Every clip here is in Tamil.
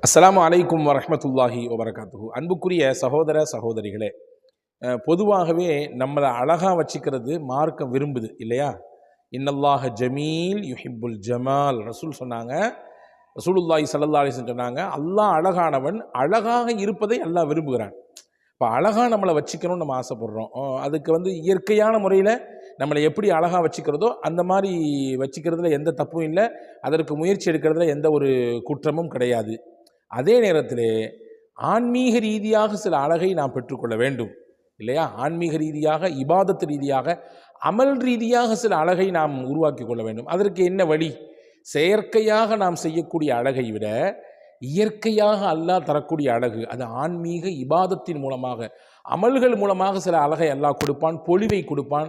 அஸ்ஸலாமு அலைக்கும் வரஹ்மத்துல்லாஹி வபரகாத்துஹு. அன்புக்குரிய சகோதர சகோதரிகளே, பொதுவாகவே நம்மளை அழகாக வச்சுக்கிறது மார்க்கம் விரும்புது இல்லையா? இன்னல்லாஹ ஜமீல் யுஹிப்புல் ஜமால் ரசூல் சொன்னாங்க. ரசூலுல்லாஹி ஸல்லல்லாஹு அலைஹி வஸல்லம் சொன்னாங்க, அல்லாஹ் அழகானவன், அழகாக இருப்பதை அல்லாஹ் விரும்புகிறான். இப்போ அழகாக நம்மளை வச்சுக்கணும்னு நம்ம ஆசைப்படுறோம். அதுக்கு இயற்கையான முறையில் நம்மளை எப்படி அழகாக வச்சுக்கிறதோ அந்த மாதிரி வச்சுக்கிறதுல எந்த தப்பும் இல்லை. அதற்கு முயற்சி எடுக்கிறதுல எந்த ஒரு குற்றமும் கிடையாது. அதே நேரத்தில் ஆன்மீக ரீதியாக சில அழகை நாம் பெற்றுக்கொள்ள வேண்டும் இல்லையா? ஆன்மீக ரீதியாக, இபாதத்து ரீதியாக, அமல் ரீதியாக சில அழகை நாம் உருவாக்கி கொள்ள வேண்டும். அதற்கு என்ன வழி? செயற்கையாக நாம் செய்யக்கூடிய அழகை விட இயற்கையாக அல்லாஹ் தரக்கூடிய அழகு, அது ஆன்மீக இபாதத்தின் மூலமாக, அமல்கள் மூலமாக சில அழகை அல்லாஹ் கொடுப்பான். பொலிவை கொடுப்பான்,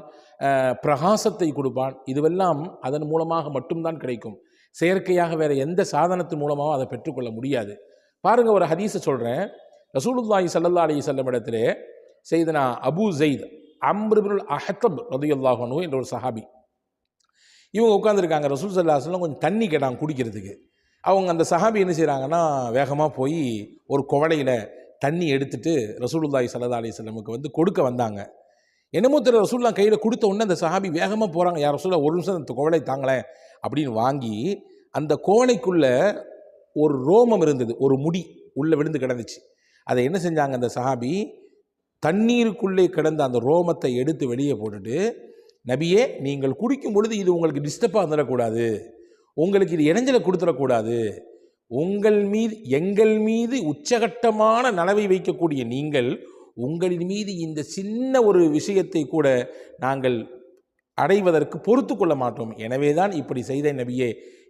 பிரகாசத்தை கொடுப்பான். இதுவெல்லாம் அதன் மூலமாக மட்டும்தான் கிடைக்கும். செயற்கையாக வேறு எந்த சாதனத்தின் மூலமாக அதை பெற்றுக்கொள்ள முடியாது. பாருங்க, ஒரு ஹதீஸை சொல்கிறேன். ரசூலுல்லாஹி ஸல்லல்லாஹு அலைஹி வஸல்லம் இடத்திலே செய்தனா அபூ ஸைத் அம்ர் இப்னுல் அஹ்தப் ரலியல்லாஹு அன்ஹு என்ற ஒரு சஹாபி, இவங்க உட்காந்துருக்காங்க. ரசூல் ஸல்லல்லாஹு அலைஹி வஸல்லம் கொஞ்சம் தண்ணி கேட்டாங்க குடிக்கிறதுக்கு. அவங்க அந்த சஹாபி என்ன செய்கிறாங்கன்னா, வேகமாக போய் ஒரு குவளையில் தண்ணி எடுத்துட்டு ரசூலுல்லாஹி ஸல்லல்லாஹு அலைஹி வஸல்லமுக்கு கொடுக்க வந்தாங்க. என்னமோ தெரியல, ரசூலுல்லாஹ் கையில் கொடுத்த உடனே அந்த சஹாபி வேகமாக போகிறாங்க. யார் ரசூலுல்லாஹ், ஒரு நிமிஷம் அந்த குவளை தாங்களேன் அப்படின்னு வாங்கி, அந்த கோவளைக்குள்ள ஒரு ரோமம் இருந்தது, ஒரு முடி உள்ளே விழுந்து கிடந்துச்சு. அதை என்ன செஞ்சாங்க, அந்த சஹாபி தண்ணீருக்குள்ளே கிடந்த அந்த ரோமத்தை எடுத்து வெளியே போட்டுட்டு, நபியே, நீங்கள் குடிக்கும் பொழுது இது உங்களுக்கு டிஸ்டர்பாக வந்துடக்கூடாது, உங்களுக்கு இது இடைஞ்சலை கொடுத்துடக்கூடாது, எங்கள் மீது உச்சகட்டமான நனவை வைக்கக்கூடிய நீங்கள், உங்களின் மீது இந்த சின்ன ஒரு விஷயத்தை கூட நாங்கள் அடைவதற்கு பொறுத்து கொள்ள மாட்டோம், எனவே தான் இப்படி செய்த நபியே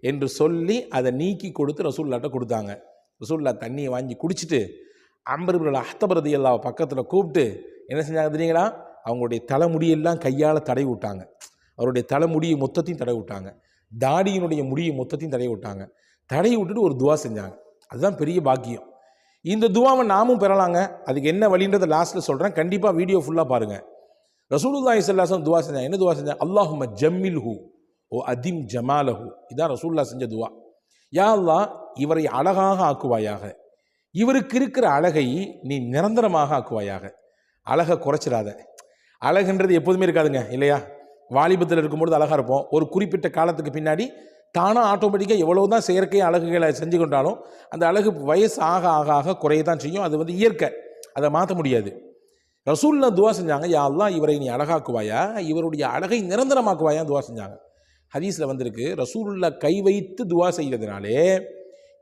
என்று சொல்லி அதை நீக்கி கொடுத்து ரசூலுல்லாஹ்ட்ட கொடுத்தாங்க. ரசூலுல்லாஹ் தண்ணியை வாங்கி குடிச்சிட்டு அம்ர் இப்னுல் அஹ்தப் ரலியல்லாஹு பக்கத்தில் கூப்பிட்டு என்ன செஞ்சாங்க தெரியுங்களா? அவங்களுடைய தலைமுடியெல்லாம் கையால் தடவி விட்டாங்க. அவருடைய தலைமுடியை மொத்தத்தையும் தடவி விட்டாங்க. தாடியினுடைய முடியை மொத்தத்தையும் தடவி விட்டாங்க. தடவி விட்டுட்டு ஒரு துவா செஞ்சாங்க. அதுதான் பெரிய பாக்கியம். இந்த துவாவை நாமும் பெறலாங்க. அதுக்கு என்ன வழின்றதை லாஸ்ட்டில் சொல்கிறேன், கண்டிப்பாக வீடியோ ஃபுல்லாக பாருங்கள். ரசூலுல்லாஹி ஸல்லல்லாஹு அலைஹி வஸல்லம் துவா செஞ்சாங்க. என்ன துவா செஞ்சாங்க? அல்லாஹும்ம ஜம்மில்ஹு ஓ அதிம் ஜமாலஹு. இதான் ரசூலுல்லாஹ் செஞ்ச துவா. யா அல்லாஹ், இவரை அழகாக ஆக்குவாயாக, இவருக்கு இருக்கிற அழகை நீ நிரந்தரமாக ஆக்குவாயாக. அழகை குறைச்சிடாத. அழகுன்றது எப்போதுமே இருக்காதுங்க இல்லையா? வாலிபத்தில் இருக்கும்பொழுது அழகாக இருப்போம். ஒரு குறிப்பிட்ட காலத்துக்கு பின்னாடி தானாக ஆட்டோமேட்டிக்காக எவ்வளோ தான் செயற்கை அழகுகளை செஞ்சு கொண்டாலும் அந்த அழகு வயசு ஆக ஆக ஆக குறைய தான் செய்யும். அது இயற்கை, அதை மாற்ற முடியாது. ரசூலுல்லாஹ் துவா செஞ்சாங்க, யா அல்லாஹ், இவரை நீ அழகாக்குவாயா, இவருடைய அழகை நிரந்தரமாக்குவாயா துவா செஞ்சாங்க. ஹதீஸில் வந்திருக்கு, ரசூலுல்லாஹ் கை வைத்து துவா செய்கிறதுனாலே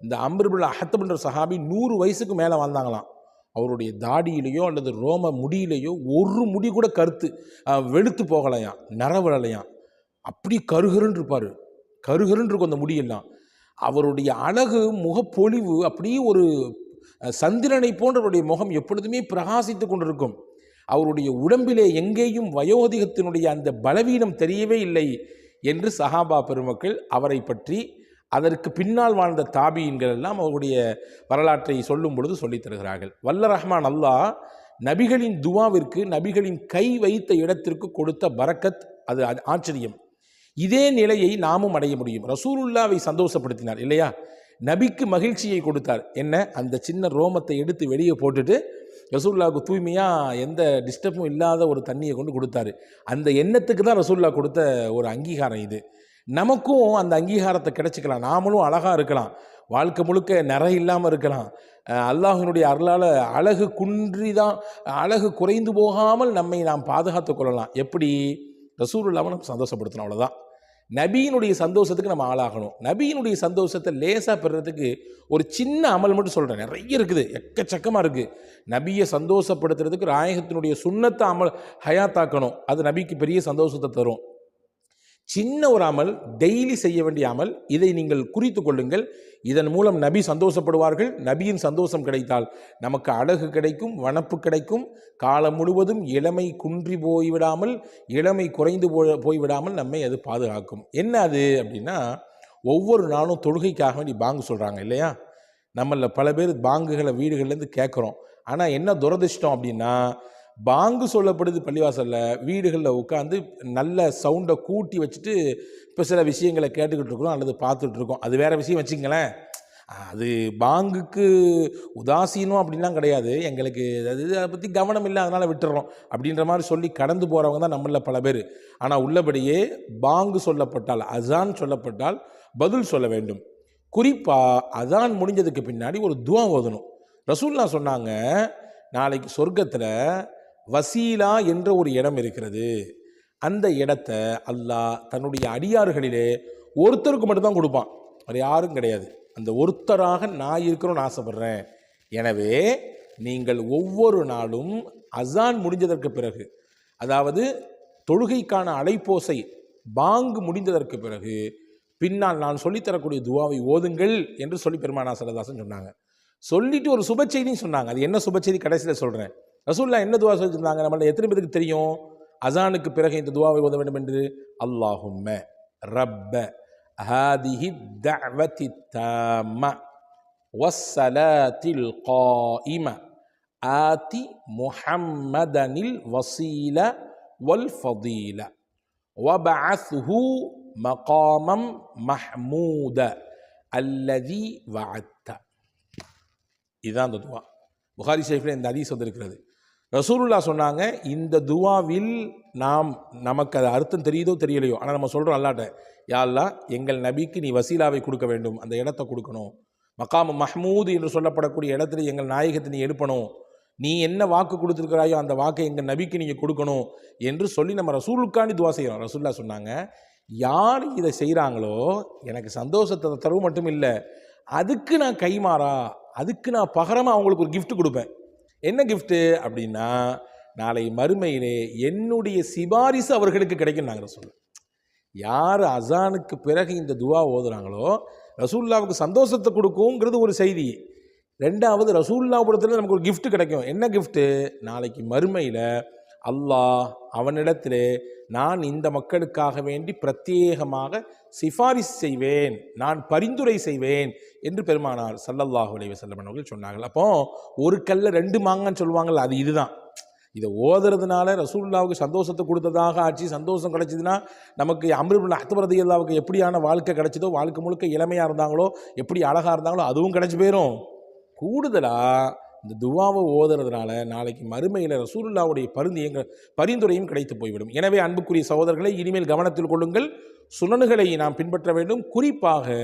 இந்த அம்ர் இப்னுல் அஹ்தப் என்ற சஹாபி 100 வயசுக்கு மேலே வாழ்ந்தாங்களாம். அவருடைய தாடியிலையோ அல்லது ரோம முடியிலையோ ஒரு முடி கூட வெளுத்து போகலையாம், நரவிழலையாம். அப்படி கருகருன்னு இருப்பார், கருகருன்னு இருக்கும் அந்த முடியெல்லாம். அவருடைய அழகு, முகப்பொலிவு அப்படியே ஒரு சந்திரனை போன்றவருடைய முகம் எப்பொழுதுமே பிரகாசித்து கொண்டிருக்கும். அவருடைய உடம்பிலே எங்கேயும் வயோதிகத்தினுடைய அந்த பலவீனம் தெரியவே இல்லை என்று சஹாபா பெருமக்கள் அவரை பற்றி, அதற்கு பின்னால் வாழ்ந்த தாபீன்கள் எல்லாம் அவருடைய வரலாற்றை சொல்லும் பொழுது சொல்லித் தருகிறார்கள். வல்ல ரஹ்மான் அல்லாஹ் நபிகளின் துவாவிற்கு, நபிகளின் கை வைத்த இடத்திற்கு கொடுத்த பரக்கத், அது ஆச்சரியம். இதே நிலையை நாமும் அடைய முடியும். ரசூலுல்லாவை சந்தோஷப்படுத்தினார் இல்லையா? நபிக்கு மகிழ்ச்சியை கொடுத்தார். என்ன? அந்த சின்ன ரோமத்தை எடுத்து வெளியே போட்டுட்டு ரசூலுல்லாவுக்கு தூய்மையாக எந்த டிஸ்டர்பும் இல்லாத ஒரு தண்ணியை கொண்டு கொடுத்தாரு. அந்த எண்ணத்துக்கு தான் ரசூலுல்லாஹ் கொடுத்த ஒரு அங்கீகாரம் இது. நமக்கும் அந்த அங்கீகாரத்தை கிடைச்சிக்கலாம். நாமளும் அழகாக இருக்கலாம், வாழ்க்கை முழுக்க நிறை இல்லாமல் இருக்கலாம். அல்லாஹ்வினுடைய அருளால் அழகு குறைந்து போகாமல் நம்மை நாம் பாதுகாத்து கொள்ளலாம். எப்படி? ரசூலுல்லாவை நம்ம சந்தோஷப்படுத்தணும், அவ்வளோதான். நபியினுடைய சந்தோஷத்துக்கு நம்ம ஆளாகணும். நபியினுடைய சந்தோஷத்தை லேசாக பெறுறதுக்கு ஒரு சின்ன அமல் மட்டும் சொல்கிறேன். நிறைய இருக்குது, எக்கச்சக்கமாக இருக்குது. நபியை சந்தோஷப்படுத்துறதுக்கு நாயகத்தினுடைய சுன்னத்தை அமல் ஹயாத்தாக்கணும். அது நபிக்கு பெரிய சந்தோஷத்தை தரும். சின்ன ஒரு அமல், டெய்லி செய்ய வேண்டிய அமல். இதை நீங்கள் குறித்து கொள்ளுங்கள். இதன் மூலம் நபி சந்தோஷப்படுவார்கள். நபியின் சந்தோஷம் கிடைத்தால் நமக்கு அழகு கிடைக்கும், வனப்பு கிடைக்கும். காலம் முழுவதும் இளமை குன்றி போய்விடாமல், இளமை குறைந்து போய்விடாமல் நம்மை அது பாதுகாக்கும். என்ன அது அப்படின்னா, ஒவ்வொரு நாளும் தொழுகைக்காக வேண்டி பாங்கு சொல்கிறாங்க இல்லையா? நம்மளில் பல பேர் பாங்குகளை வீடுகள்லேருந்து கேட்குறோம். ஆனால் என்ன துரதிர்ஷ்டம் அப்படின்னா, பாங்கு சொல்லப்படுது பள்ளிவாசலில், வீடுகளில் உட்காந்து நல்ல சவுண்டை கூட்டி வச்சுட்டு இப்போ சில விஷயங்களை கேட்டுக்கிட்டு இருக்கிறோம் அல்லது பார்த்துட்டு இருக்கோம். அது வேறு விஷயம் வச்சுங்களேன். அது பாங்குக்கு உதாசீனம் அப்படின்லாம் கிடையாது, எங்களுக்கு அது அதை பற்றி கவனம் இல்லை அதனால் விட்டுறோம் அப்படின்ற மாதிரி சொல்லி கடந்து போகிறவங்க தான் நம்மள பல பேர். ஆனால் உள்ளபடியே பாங்கு சொல்லப்பட்டால், அசான் சொல்லப்பட்டால் பதில் சொல்ல வேண்டும். குறிப்பாக அதான் முடிஞ்சதுக்கு பின்னாடி ஒரு துவா ஓதணும். ரசூலுல்லாஹ் சொன்னாங்க, நாளைக்கு சொர்க்கத்தில் வசீலா என்ற ஒரு இடம் இருக்கிறது. அந்த இடத்த அல்லாஹ் தன்னுடைய அடியார்களிலே ஒருத்தருக்கு மட்டும்தான் கொடுப்பான், அது யாரும் கிடையாது. அந்த ஒருத்தராக நான் இருக்கணும்னு ஆசைப்படுறேன். எனவே நீங்கள் ஒவ்வொரு நாளும் அசான் முடிஞ்சதற்கு பிறகு, அதாவது தொழுகைக்கான அலைப்போசை பாங்கு முடிந்ததற்கு பிறகு பின்னால் நான் சொல்லித்தரக்கூடிய துவாவை ஓதுங்கள் என்று சொல்லி பெருமானா ஸல்லல்லாஹு சொன்னாங்க. சொல்லிட்டு ஒரு சுப செய்தியும் சொன்னாங்க. அது என்ன சுப செய்தி கடைசியில் சொல்கிறேன். ரசூலுல்லாஹ் என்ன துவா சொல்லியிருந்தாங்க, நம்மள எத்தனை பேருக்கு தெரியும் அசானுக்கு பிறகு இந்த துவாவை ஓத வேண்டும் என்று? அல்லாஹும்ம ரப்ப ஹாதிஹி தஅவதி தாம்ம வஸ்ஸலாத்தில் காயிம ஆதி முஹம்மதனில் வஸீல வல் ஃபதீல வபஅத்ஹு மகாமம் மஹ்மூத அல்லதி வஅத்த. இதுதான் அந்த துவா. புகாரி ஷரீஃபில் இந்த ஹதீஸ் வந்திருக்கிறது. ரசூலுல்லாஹ் சொன்னாங்க, இந்த துவாவில் நமக்கு அது அர்த்தம் தெரியுதோ தெரியலையோ, ஆனால் நம்ம சொல்கிறோம் அல்லாட்ட, யா அல்லாஹ் எங்கள் நபிக்கு நீ வசீலாவை கொடுக்க வேண்டும், அந்த இடத்தை கொடுக்கணும். மகாம மஹ்மூது என்று சொல்லப்படக்கூடிய இடத்துல எங்கள் நாயகத்தை நீ எழுப்பணும். நீ என்ன வாக்கு கொடுத்துருக்கிறாயோ அந்த வாக்கை எங்கள் நபிக்கு நீங்கள் கொடுக்கணும் என்று சொல்லி நம்ம ரசூலுக்காண்டி துவா செய்கிறோம். ரசூலுல்லாஹ் சொன்னாங்க, யார் இதை செய்கிறாங்களோ எனக்கு சந்தோஷத்தை தரவு மட்டும் இல்லை, அதுக்கு நான் கைமாறா, அதுக்கு நான் பகரமாக அவங்களுக்கு ஒரு கிஃப்ட் கொடுப்பேன். என்ன கிஃப்ட்டு அப்படின்னா, நாளை மறுமையிலே என்னுடைய சிபாரிசு அவர்களுக்கு கிடைக்கும். நாங்கள் சொல்லுவோம், யார் அசானுக்கு பிறகு இந்த துவா ஓதுறாங்களோ ரசூலுல்லாவுக்கு சந்தோஷத்தை கொடுக்குங்கிறது ஒரு செய்தி. ரெண்டாவது, ரசூலுல்லாஹ்விடத்தில் நமக்கு ஒரு கிஃப்ட் கிடைக்கும். என்ன கிஃப்ட்டு? நாளைக்கு மறுமையில் அல்லாஹ் அவனிடத்திலே நான் இந்த மக்களுக்காக வேண்டி பிரத்யேகமாக சிபாரிசு செய்வேன், நான் பரிந்துரை செய்வேன் என்று பெருமானார் ஸல்லல்லாஹு அலைஹி வஸல்லம் அவர்கள் சொன்னார்கள். அப்போ ஒரு கல்ல ரெண்டு மாங்கன்னு சொல்லுவாங்கள்ல, அது இதுதான். இதை ஓதுறதுனால ரசூலுல்லாவுக்கு சந்தோஷத்தை கொடுத்ததாக ஆச்சு, சந்தோஷம் கிடைச்சதுன்னா நமக்கு அம்ர் இப்னு அஹ்தப் ரலியல்லாஹு எப்படியான வாழ்க்கை கிடைச்சதோ, வாழ்க்கை முழுக்க இளமையாக இருந்தாங்களோ, எப்படி அழகாக இருந்தாங்களோ அதுவும் கிடைச்சி போயிடும். கூடுதலாக இந்த துவாவை ஓதுறதுனால நாளைக்கு மறுமையில் ரசூலுல்லாவுடைய பரிந்துரையும் கிடைத்து போய்விடும். எனவே அன்புக்குரிய சகோதரர்களை, இனிமேல் கவனத்தில் கொள்ளுங்கள், சுனன்களை நாம் பின்பற்ற வேண்டும். குறிப்பாக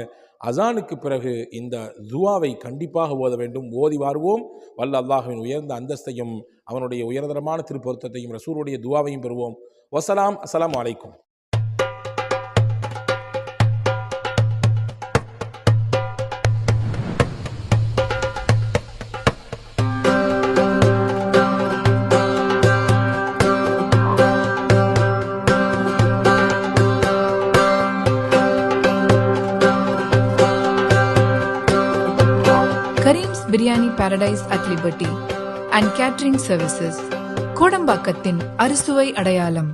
அசானுக்கு பிறகு இந்த துவாவை கண்டிப்பாக ஓத வேண்டும். ஓதி வாருவோம். வல்ல அல்லாஹ்வின் உயர்ந்த அந்தஸ்தையும் அவனுடைய உயர்தரமான திருப்பொருத்தத்தையும் ரசூலுடைய துவாவையும் பெறுவோம். வசலாம். அஸ்ஸலாமு அலைக்கும். Kareem's Biryani Paradise at Liberty and Catering Services, கோடம்பாக்கத்தின் அறுசுவை அடையாளம்.